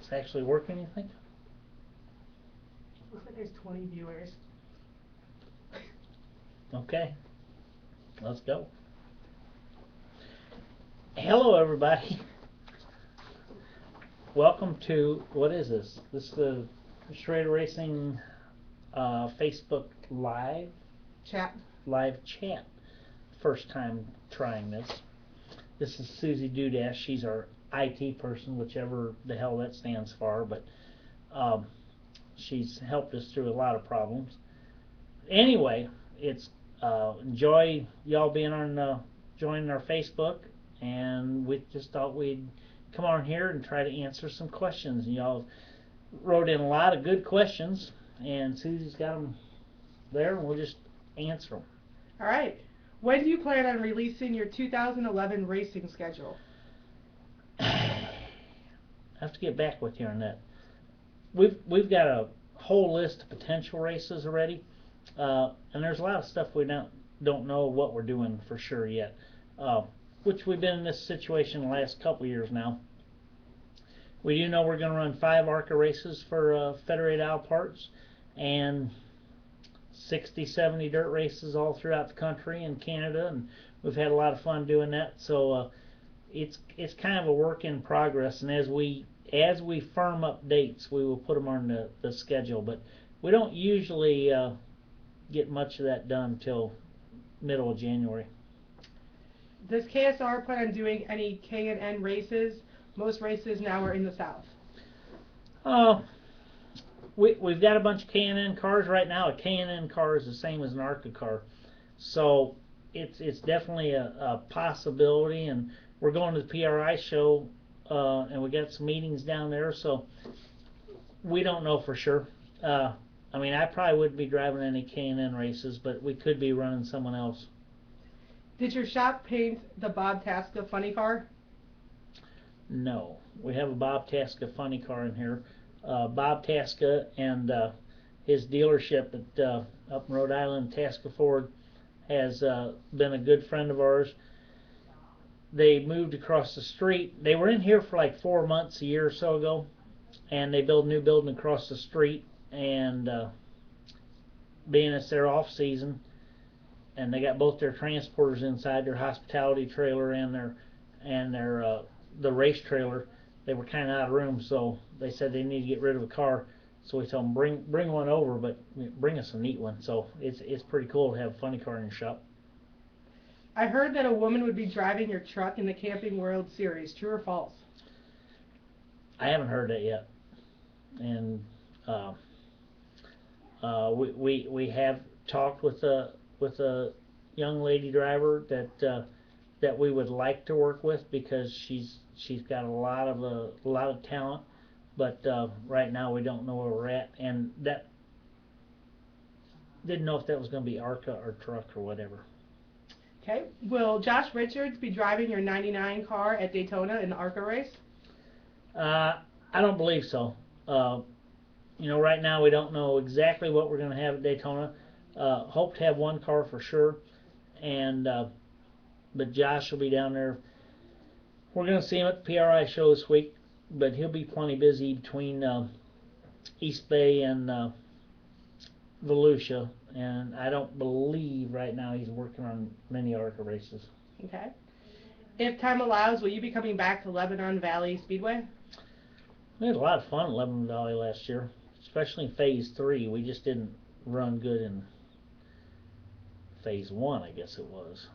It's actually working, you think? Looks like there's 20 viewers. Okay, let's go. Hello, everybody. Welcome to, what is this? This is the Schrader Racing Facebook live Chat. chat. First time trying this. This is Susie Dudash. She's our IT person, whichever the hell that stands for, but she's helped us through a lot of problems. Anyway, it's enjoy y'all being on joining our Facebook, and we just thought we'd come on here and try to answer some questions. And y'all wrote in a lot of good questions, and Susie's got them there, and we'll just answer them. All right. When do you plan on releasing your 2011 racing schedule? I have to get back with you on that. We've got a whole list of potential races already, and there's a lot of stuff we don't know what we're doing for sure yet. Which we've been in this situation the last couple of years now. We do know we're going to run 5 ARCA races for Federated Auto Parts and 60, 70 dirt races all throughout the country and Canada, and we've had a lot of fun doing that. So it's kind of a work in progress, and as we firm up dates, we will put them on the schedule. But we don't usually get much of that done till middle of January. Does KSR plan on doing any K&N races? Most races now are in the South. We've got a bunch of K&N cars right now. A K&N car is the same as an ARCA car, so it's definitely a possibility. And we're going to the PRI show, and we got some meetings down there, so we don't know for sure. I mean, I probably wouldn't be driving any K&N races, but we could be running someone else. Did your shop paint the Bob Tasca funny car? No, we have a Bob Tasca funny car in here. Bob Tasca and his dealership at up in Rhode Island, Tasca Ford, has been a good friend of ours. They moved across the street. They were in here for like 4 months a year or so ago, and they built a new building across the street. And being it's their off season, and they got both their transporters inside, their hospitality trailer and their the race trailer. They were kind of out of room, so they said they need to get rid of a car. So we told them bring one over, but bring us a neat one. So it's pretty cool to have a funny car in your shop. I heard that a woman would be driving your truck in the Camping World Series. True or false? I haven't heard that yet, and we have talked with a young lady driver that we would like to work with, because she's got a lot of talent, but right now we don't know where we're at, and that didn't know if that was going to be ARCA or truck or whatever. Okay. Will Josh Richards be driving your 99 car at Daytona in the ARCA race? I don't believe so. Right now we don't know exactly what we're going to have at Daytona. Hope to have one car for sure, and but Josh will be down there. We're going to see him at the PRI show this week, but he'll be plenty busy between East Bay and Volusia, and I don't believe right now he's working on many ARCA races. Okay. If time allows, will you be coming back to Lebanon Valley Speedway? We had a lot of fun at Lebanon Valley last year, especially in Phase 3. We just didn't run good in Phase 1, I guess it was.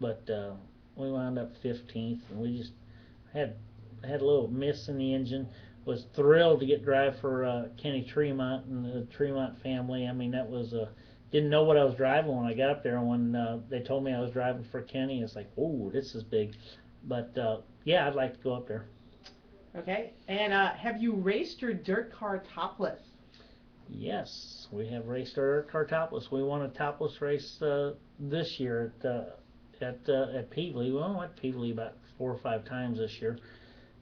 But we wound up 15th, and we just had a little miss in the engine. Was thrilled to get drive for Kenny Tremont and the Tremont family. I mean, that was didn't know what I was driving when I got up there, and when they told me I was driving for Kenny, it's like, oh, this is big. But yeah, I'd like to go up there. Okay. And have you raced your dirt car topless? Yes, we have raced our dirt car topless. We won a topless race this year at Peevely. We went to Peevely about 4 or 5 times this year,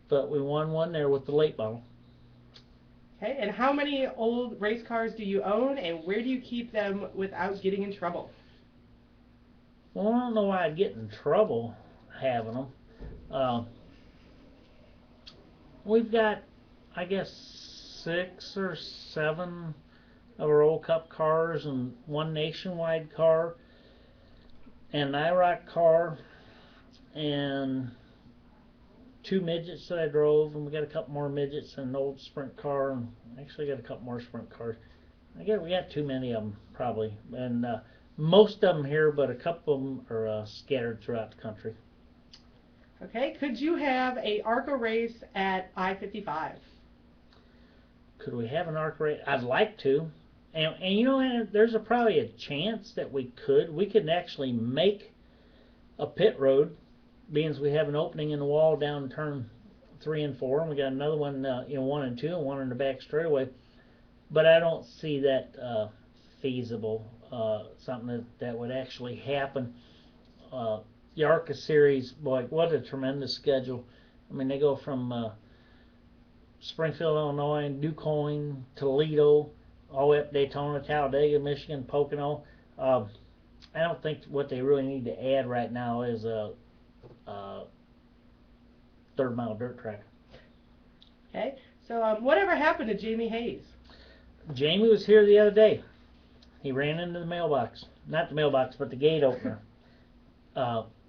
but we won one there with the late model. Okay, and how many old race cars do you own, and where do you keep them without getting in trouble? Well, I don't know why I'd get in trouble having them. We've got, I guess 6 or 7 of our old Cup cars and one Nationwide car and an IROC car and 2 midgets that I drove, and we got a couple more midgets and an old sprint car, and actually got a couple more sprint cars. I guess we got too many of them probably, and most of them here, but a couple of them are scattered throughout the country. Okay, could you have a ARCA race at I-55? Could we have an ARCA race? I'd like to, and you know, there's probably a chance that we could. We could actually make a pit road, being as we have an opening in the wall down turn 3 and 4, and we got another one, 1 and 2, and one in the back straightaway. But I don't see that feasible. Something that would actually happen. The ARCA series, boy, what a tremendous schedule. I mean, they go from Springfield, Illinois, DuQuoin, Toledo, all the way up Daytona, Talladega, Michigan, Pocono. I don't think what they really need to add right now is a third-mile dirt track. Okay, so whatever happened to Jamie Hayes? Jamie was here the other day. He ran into the mailbox. Not the mailbox, but the gate opener.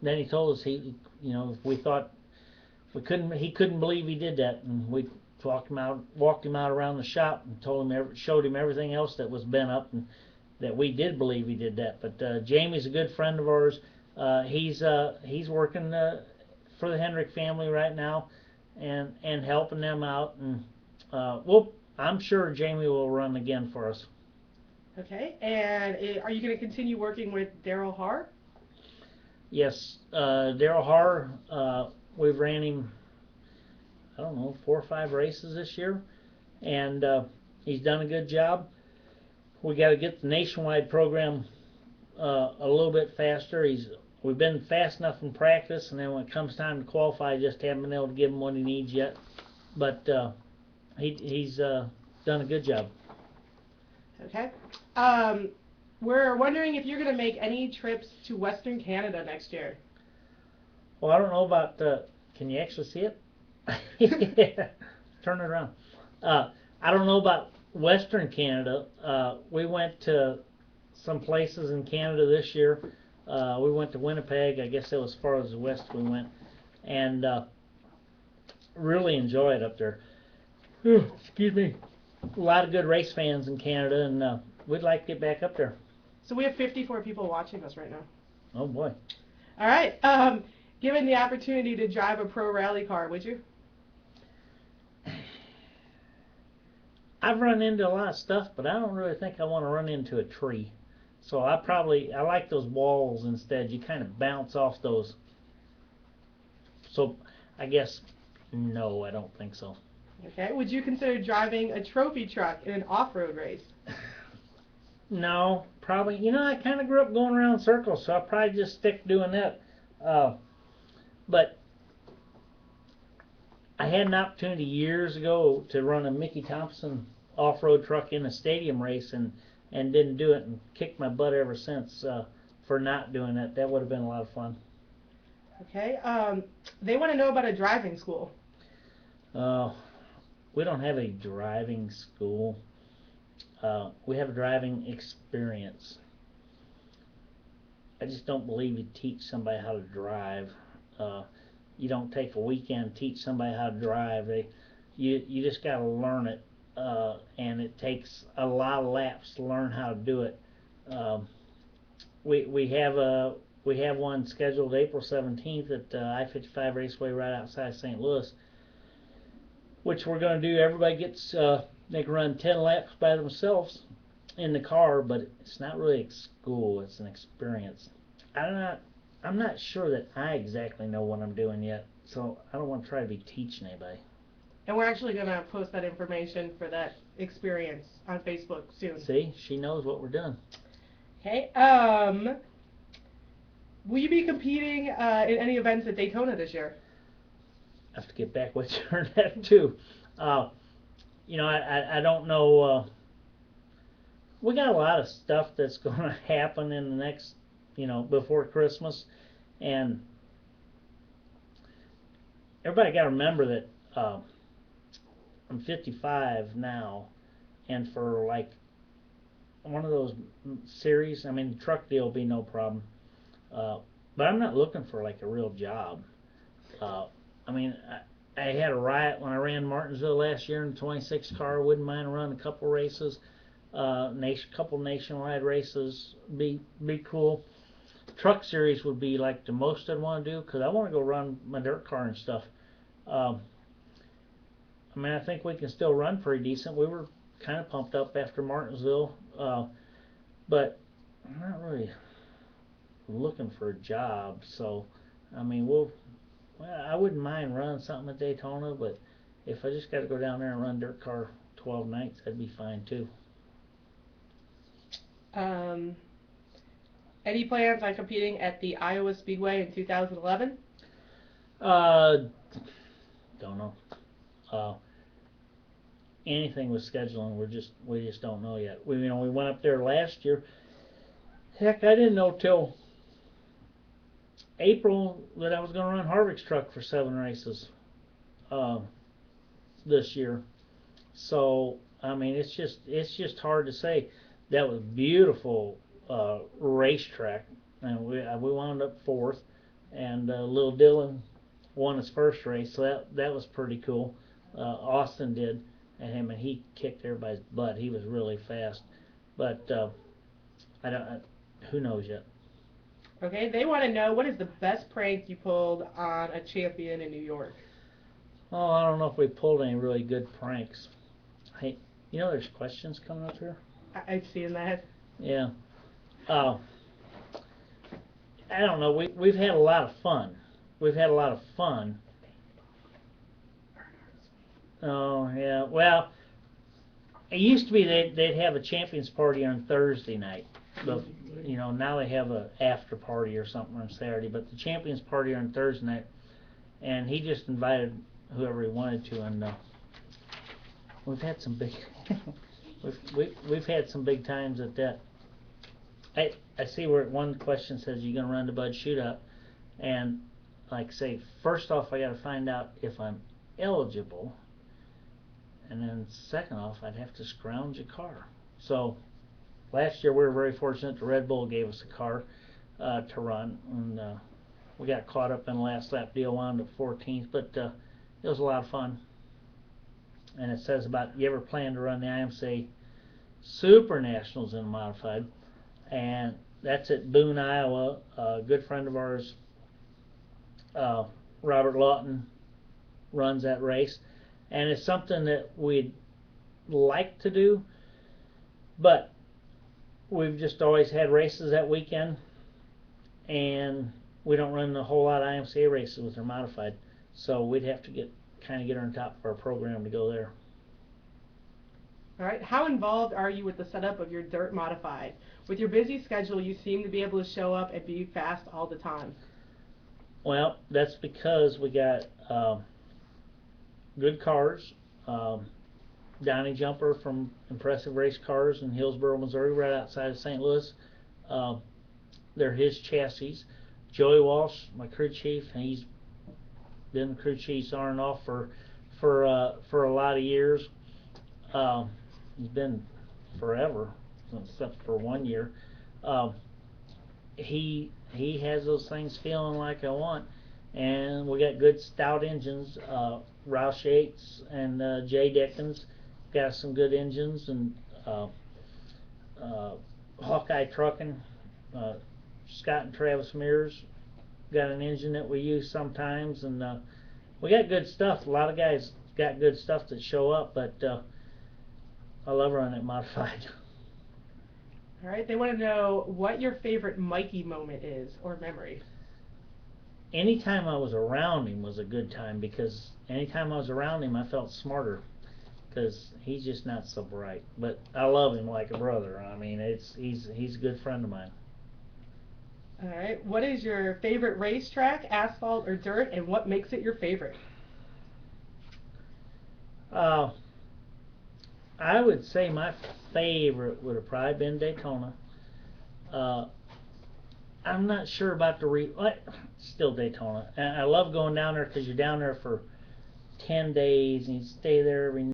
Then he told us if we thought he couldn't believe he did that, and we walked him out around the shop and showed him everything else that was bent up, and that we did believe he did that. But Jamie's a good friend of ours. He's working for the Hendrick family right now, and helping them out, and I'm sure Jamie will run again for us. Okay, and are you going to continue working with Daryl Haar? Yes, Daryl Haar, we've ran him, I don't know, 4 or 5 races this year, and he's done a good job. We got to get the Nationwide program a little bit faster. We've been fast enough in practice, and then when it comes time to qualify, I just haven't been able to give him what he needs yet. But he's done a good job. Okay. We're wondering if you're going to make any trips to Western Canada next year. Well, I don't know about, can you actually see it? Turn it around. I don't know about Western Canada. We went to some places in Canada this year. We went to Winnipeg. I guess that was as far as the west we went. And really enjoy it up there. Excuse me. A lot of good race fans in Canada, and we'd like to get back up there. So we have 54 people watching us right now. Oh boy. All right. Given the opportunity to drive a pro rally car, would you? I've run into a lot of stuff, but I don't really think I want to run into a tree. So I like those walls instead. You kind of bounce off those. So I guess no, I don't think so. Okay. Would you consider driving a trophy truck in an off-road race? No, probably. I kind of grew up going around circles, so I'll probably just stick doing that. But I had an opportunity years ago to run a Mickey Thompson off-road truck in a stadium race, and didn't do it, and kicked my butt ever since for not doing that. That would have been a lot of fun. Okay. They want to know about a driving school. We don't have a driving school. We have a driving experience. I just don't believe you teach somebody how to drive. You don't take a weekend teach somebody how to drive. You just got to learn it, and it takes a lot of laps to learn how to do it. We have one scheduled April 17th at I-55 Raceway right outside St. Louis, which we're going to do. Everybody gets they can run 10 laps by themselves in the car, but it's not really a school. It's an experience. I'm not sure that I exactly know what I'm doing yet, so I don't want to try to be teaching anybody. And we're actually going to post that information for that experience on Facebook soon. See, she knows what we're doing. Okay. Will you be competing in any events at Daytona this year? I have to get back with you on that too. I don't know. We got a lot of stuff that's going to happen in the next, before Christmas, and everybody got to remember that I'm 55 now, and for like one of those series, I mean, the truck deal will be no problem. But I'm not looking for like a real job. Uh, I mean, I had a riot when I ran Martinsville last year in the 26 car. Wouldn't mind running a couple races, couple nationwide races. Be cool. Truck series would be like the most I'd want to do because I want to go run my dirt car and stuff. Um, I mean, I think we can still run pretty decent. We were kind of pumped up after Martinsville, but I'm not really looking for a job. So, I mean, well, I wouldn't mind running something at Daytona, but if I just got to go down there and run dirt car 12 nights, that'd be fine too. Any plans on competing at the Iowa Speedway in 2011? Uh, don't know. Uh, Anything with scheduling, we just don't know yet. We went up there last year. Heck, I didn't know till April that I was going to run Harvick's truck for 7 races this year. So I mean, it's just hard to say. That was beautiful racetrack, and we wound up 4th, and little Dylan won his first race, so that was pretty cool. Austin did, and he kicked everybody's butt. He was really fast, but I don't. Who knows yet? Okay, they want to know what is the best prank you pulled on a champion in New York? Oh, I don't know if we pulled any really good pranks. Hey, there's questions coming up here. I've seen that. Yeah. I don't know. We've had a lot of fun. We've had a lot of fun. Oh yeah. Well, it used to be they'd have a champions party on Thursday night, but now they have a after party or something on Saturday. But the champions party on Thursday night, and he just invited whoever he wanted to, and we've had some big we've had some big times at that. I see where one question says you're gonna run the Bud Shootout, and like say first off I got to find out if I'm eligible, and then second off I'd have to scrounge a car. So last year we were very fortunate. The Red Bull gave us a car to run, and we got caught up in the last lap deal, wound up 14th, but it was a lot of fun. And it says about you ever plan to run the IMCA Super Nationals in a modified, and that's at Boone, Iowa. A good friend of ours, Robert Lawton, runs that race, and it's something that we'd like to do, but we've just always had races that weekend, and we don't run a whole lot of IMCA races with our modified, so we'd have to get on top of our program to go there. All right. How involved are you with the setup of your dirt modified? With your busy schedule, you seem to be able to show up and be fast all the time. Well, that's because we got good cars. Donnie Jumper from Impressive Race Cars in Hillsboro, Missouri, right outside of St. Louis. They're his chassis. Joey Walsh, my crew chief, and he's been the crew chief on and off for a lot of years. He's been forever, except for 1 year. He has those things feeling like I want, and we got good stout engines. Roush Yates and Jay Dickens got some good engines, and Hawkeye Trucking, Scott and Travis Mears got an engine that we use sometimes, and we got good stuff. A lot of guys got good stuff that show up, but I love running it modified. All right. They want to know what your favorite Mikey moment is or memory. Anytime I was around him was a good time, because anytime I was around him I felt smarter, because he's just not so bright. But I love him like a brother. I mean, he's a good friend of mine. All right. What is your favorite racetrack, asphalt or dirt, and what makes it your favorite? I would say my favorite would have probably been Daytona. I'm not sure about still Daytona. And I love going down there because you're down there for 10 days and you stay there every